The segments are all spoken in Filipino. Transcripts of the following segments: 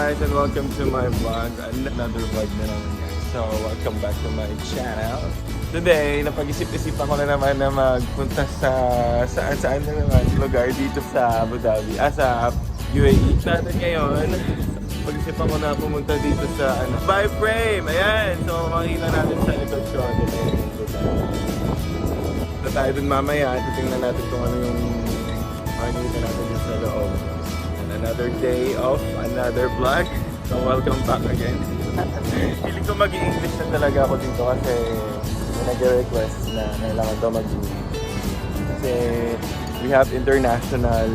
guys, and welcome to my vlog. Another vlog na naman guys. So welcome back to my channel. Today, napag-isip-isipan ko na naman na magpunta sa saan na naman lugar dito sa Abu Dhabi. Sa UAE. Natin ngayon, pag-isipan ko na pumunta dito sa Dubai Frame. Ayan! So makikita natin sa likod ko. Punta tayo dun mamaya. Titingnan natin kung ano yung makikita natin dun sa loob. Another day of another vlog. So welcome back again. Feeling ko mag-i-English na talaga ako dito kasi may nag-request na kailangan daw mag-English. Kasi we have international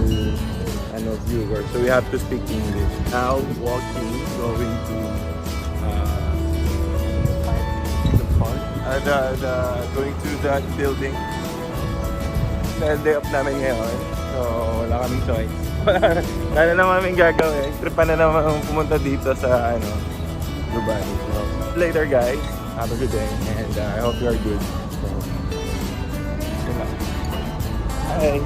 viewers, so we have to speak English. Now walking, going to the park. Going to that building. Dahil day off namin ngayon, so wala kaming choice. Wala na naman kaming gagawin. Tripan na naman pumunta dito sa Dubai. So, later guys, have a good day and I hope you are good. So, yun lang. Hi!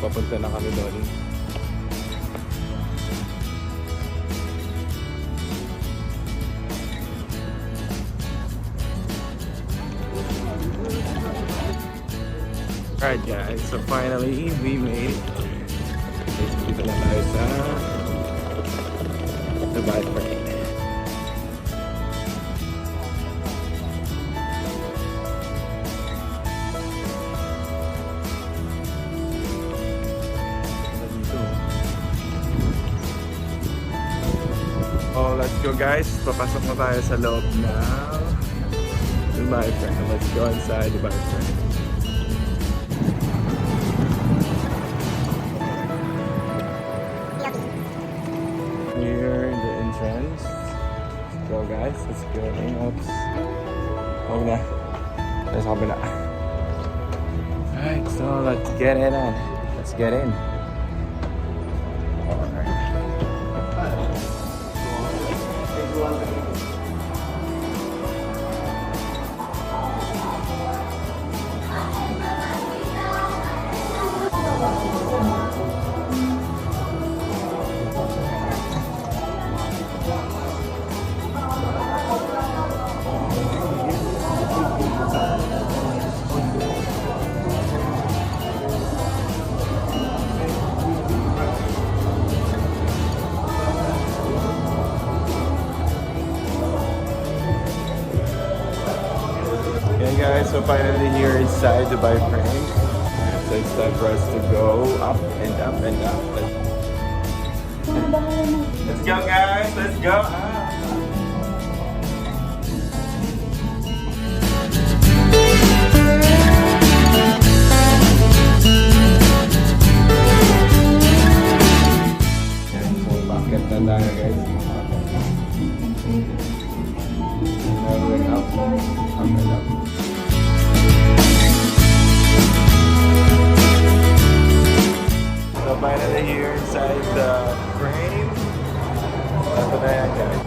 Papunta na kami doon. Alright guys, so finally we made it. Dito na tayo sa Dubai Frame. Oh, let's go guys. Papasok na tayo sa loob ng Dubai Frame. Let's go inside Dubai Frame. Here the entrance. Let's go guys. Let's go in. Oops. Huwag na. Nasa kabila. Alright, so let's get it in. Let's get in. Okay guys, so finally here inside Dubai Frame. So it's time for us to go up and up and up. Let's go guys, let's go! So bakit na tayo guys? Now going up and up. So finally here inside the frame. Ito na yan guys.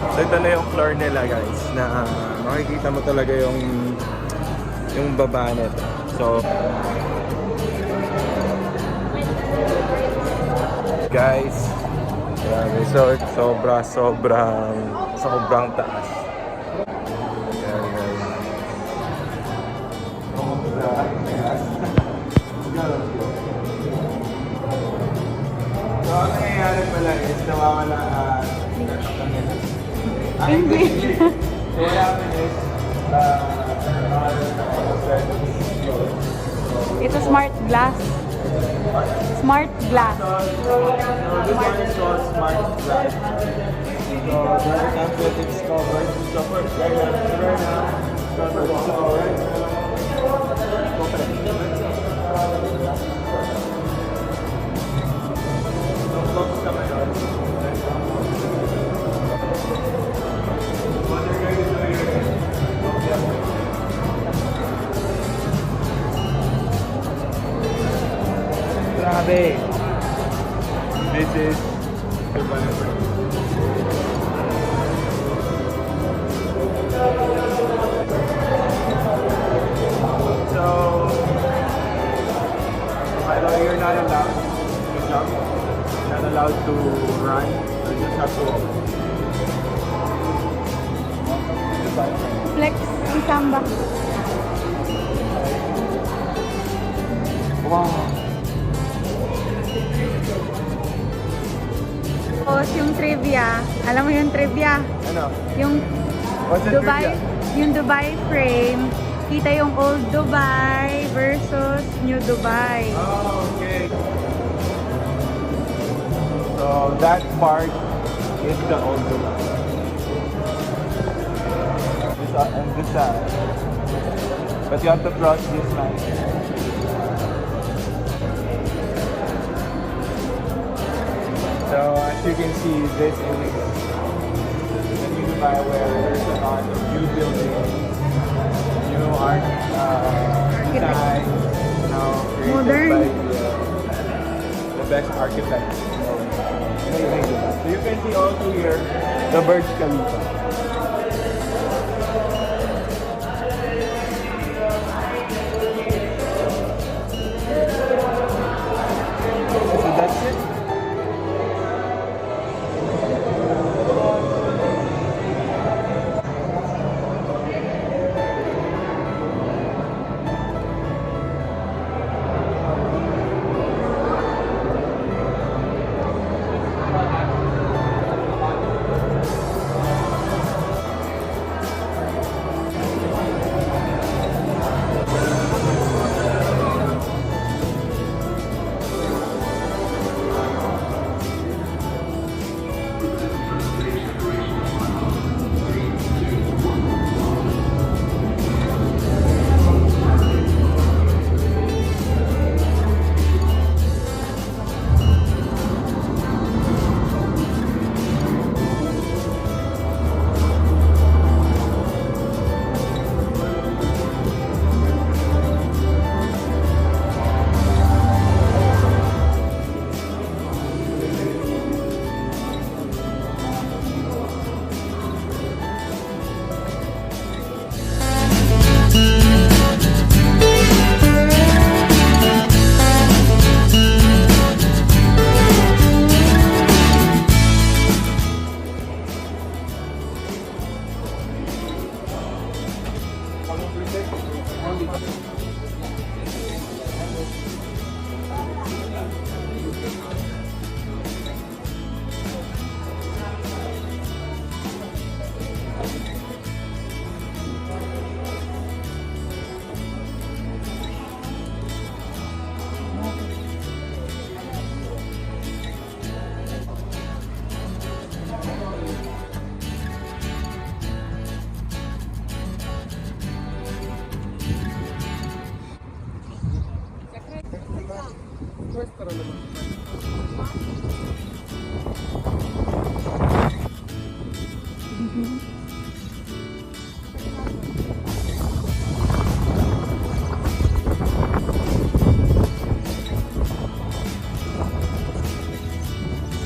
So ito na yung floor nila guys, na makikita mo talaga yung baba nito. So guys, grabe. So sobrang taas. So, ang nangyayari pala is nawawala hindi. So, what happened is It's a smart glass. Smart glass. So, this one is called smart glass. So, there are times it's covered. So, first, right now, covered. So, right now, Grabe! This is Dubai. So, by the way, you're not allowed to jump. You're not allowed to run. You just have to walk. Flex si Samba. Wow! Tapos yung trivia. Alam mo yung trivia? Ano? Yung What's the Dubai, trivia? yung Dubai frame. Kita yung old Dubai versus new Dubai. Oh, okay. So that part is the old Dubai. This and this side. But you have to cross this line. So as you can see, this is the new Dubai where there's a lot of new buildings, new art design, created Modern. by the best architects. So you can see also here the Burj Khalifa. So that's it.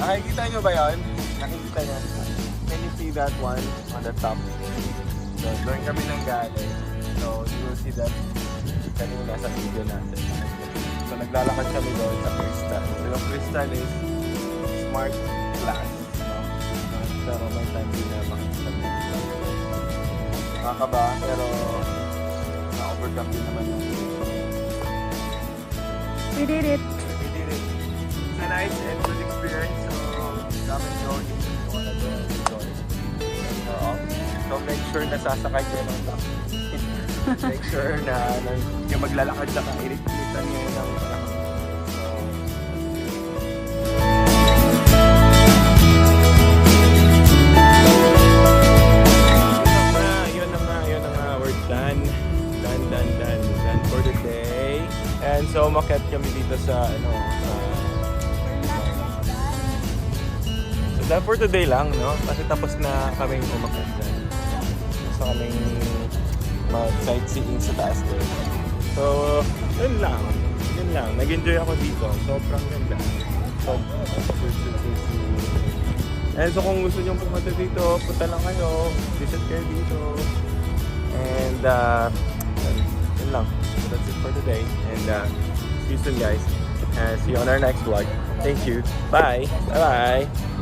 Nakikita nyo ba yun? Nakikita nyo? Can you see that one on the top? So, doon kami nang galing. So, you will see that kanina sa video natin. So, naglalakad kami doon sa Crystal. So, yung Crystal is smart glass. No? Pero may time din na makikita. Nakakaba, pero na-overcome din naman yung We did it. we did it. It's a nice and good experience. So, come and join if you wanna go and enjoy. So, make sure na sasakay kayo ng taxi. Make sure na yung maglalakad sa kailit-ilitan nyo ng panahon. So, yun na nga. We're done. Done for the day. And so, umakyat kami dito sa, so, done for today lang, no? Kasi tapos na kaming umakyat dyan. Gusto kaming mag-sightseeing sa taas doon. So, yun lang. yun lang, nag-enjoy ako dito. Sobrang ganda. And so kung gusto nyo pumunta dito, punta lang kayo. Visit kayo dito. And yun lang. So that's it for today. And see you soon guys. And see you on our next vlog. Thank you. Bye. Bye-bye.